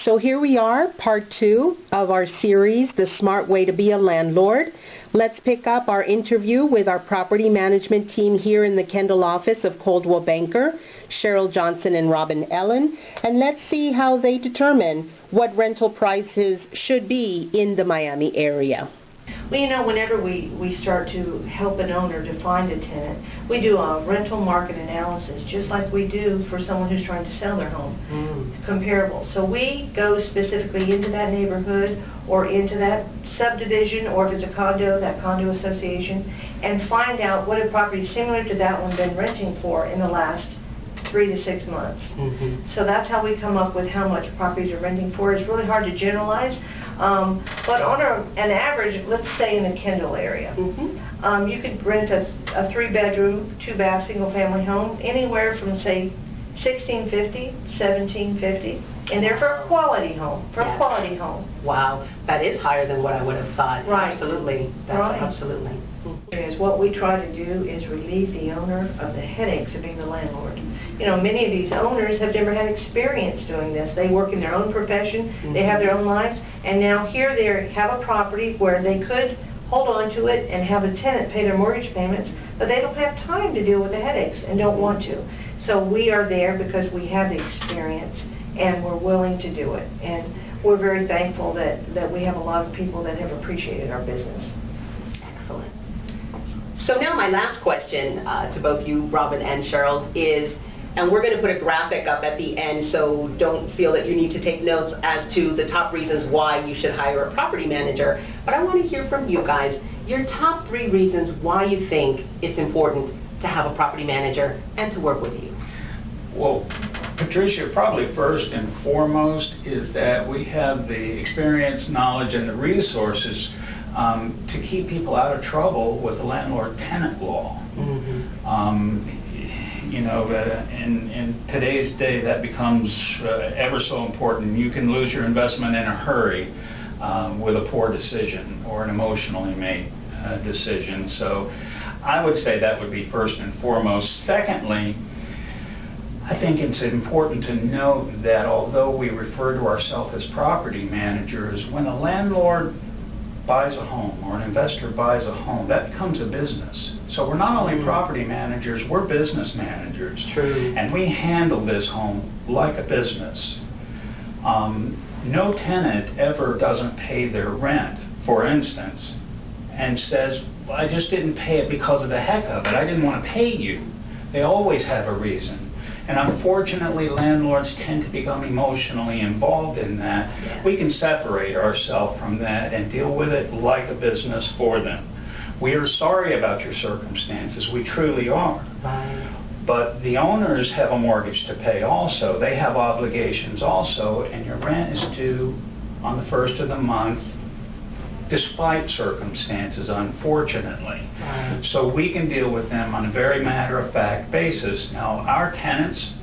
So here we are, part 2 of our series, The Smart Way to Be a Landlord. Let's pick up our interview with our property management team here in the Kendall office of Coldwell Banker, Cheryl Johnson and Robin Ellen, and let's see how they determine what rental prices should be in the Miami area. Well, you know, whenever we start to help an owner to find a tenant, we do a rental market analysis, just like we do for someone who's trying to sell their home, comparable. So we go specifically into that neighborhood or into that subdivision, or if it's a condo, that condo association, and find out what a property similar to that one been renting for in the last 3 to 6 months. So that's how we come up with how much properties are renting for. It's really hard to generalize. But on an average, let's say in the Kendall area, you could rent a 3-bedroom, 2-bath, single-family home anywhere from, say, $1,650, $1,750, and they're for a quality home, quality home. Wow, that is higher than what I would have thought. Right. Absolutely. Absolutely. Is what we try to do is relieve the owner of the headaches of being the landlord. You know, many of these owners have never had experience doing this. They work in their own profession, they have their own lives, and now here they have a property where they could hold on to it and have a tenant pay their mortgage payments, but they don't have time to deal with the headaches and don't want to. So we are there because we have the experience and we're willing to do it. And we're very thankful that we have a lot of people that have appreciated our business. Excellent. So now my last question to both you, Robin and Cheryl, is, and we're going to put a graphic up at the end, so don't feel that you need to take notes as to the top reasons why you should hire a property manager. But I want to hear from you guys, your top 3 reasons why you think it's important to have a property manager and to work with you. Well, Patricia, probably first and foremost is that we have the experience, knowledge, and the resources to keep people out of trouble with the landlord-tenant law. You know, in today's day, that becomes ever so important. You can lose your investment in a hurry with a poor decision or an emotionally made decision. So I would say that would be first and foremost. Secondly, I think it's important to note that although we refer to ourselves as property managers, when a landlord buys a home or an investor buys a home, that becomes a business. So we're not only property managers, we're business managers. True. And we handle this home like a business. No tenant ever doesn't pay their rent, for instance, and says, well, I just didn't pay it because of the heck of it. I didn't want to pay you. They always have a reason. And unfortunately, landlords tend to become emotionally involved in that. We can separate ourselves from that and deal with it like a business for them. We are sorry about your circumstances. We truly are. Right. But the owners have a mortgage to pay also. They have obligations also, and your rent is due on the first of the month, despite circumstances, unfortunately. So we can deal with them on a very matter-of-fact basis. Now, our tenants,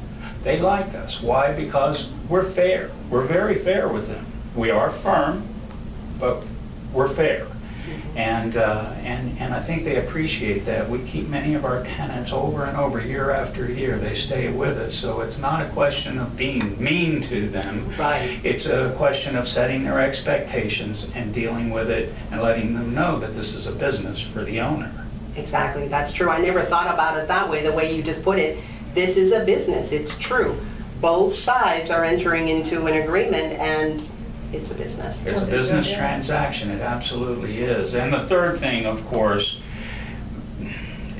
they like us. Why? Because we're fair. We're very fair with them. We are firm, but we're fair. And I think they appreciate that. We keep many of our tenants over and over, year after year. They stay with us. So it's not a question of being mean to them. Right. It's a question of setting their expectations and dealing with it and letting them know that this is a business for the owner. Exactly. That's true. I never thought about it that way, the way you just put it. This is a business. It's true. Both sides are entering into an agreement, and it's a business. It's a business transaction. It absolutely is. And the third thing, of course,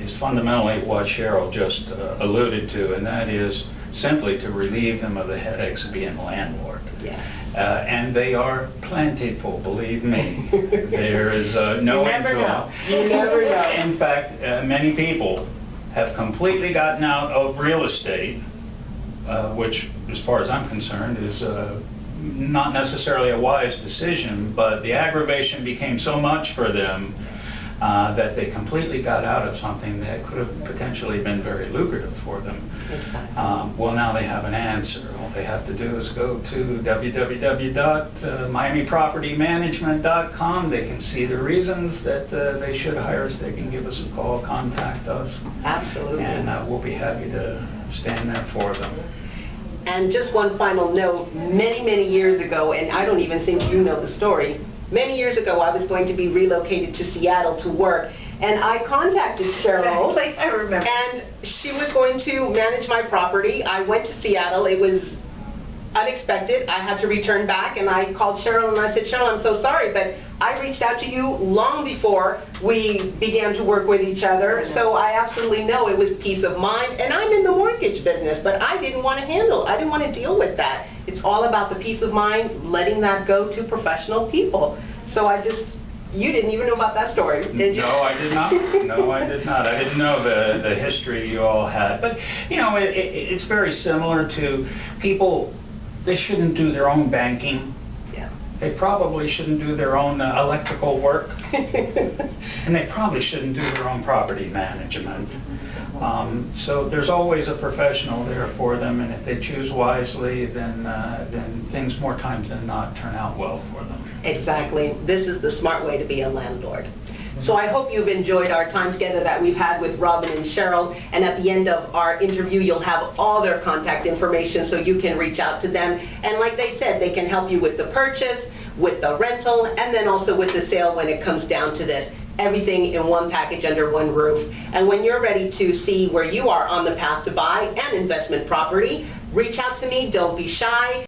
is fundamentally what Cheryl just alluded to, and that is simply to relieve them of the headaches of being a landlord. Yeah. And they are plentiful, believe me. There is no end to them. You never know. In fact, many people have completely gotten out of real estate, which, as far as I'm concerned, is not necessarily a wise decision, but the aggravation became so much for them that they completely got out of something that could have potentially been very lucrative for them. Well, now they have an answer. All they have to do is go to www.miamipropertymanagement.com. They can see the reasons that they should hire us. They can give us a call, contact us. Absolutely. And we'll be happy to stand there for them. And just one final note, many, many years ago, and I don't even think you know the story, many years ago I was going to be relocated to Seattle to work, and I contacted Cheryl. I remember. And she was going to manage my property. I went to Seattle. It was unexpected. I had to return back, and I called Cheryl and I said, Cheryl, I'm so sorry, but I reached out to you long before we began to work with each other, so I absolutely know it was peace of mind. And I'm in the mortgage business, but I didn't want to I didn't want to deal with that. It's all about the peace of mind, letting that go to professional people. So you didn't even know about that story, did you? No, I did not. No, I did not. I didn't know the history you all had. But, you know, it's very similar to people, they shouldn't do their own banking. Yeah. They probably shouldn't do their own electrical work. And they probably shouldn't do their own property management. So there's always a professional there for them, and if they choose wisely, then things more times than not turn out well for them. Exactly. This is the smart way to be a landlord. So I hope you've enjoyed our time together that we've had with Robin and Cheryl. And at the end of our interview, you'll have all their contact information so you can reach out to them. And like they said, they can help you with the purchase, with the rental, and then also with the sale when it comes down to this. Everything in one package under one roof. And when you're ready to see where you are on the path to buy an investment property, reach out to me. Don't be shy.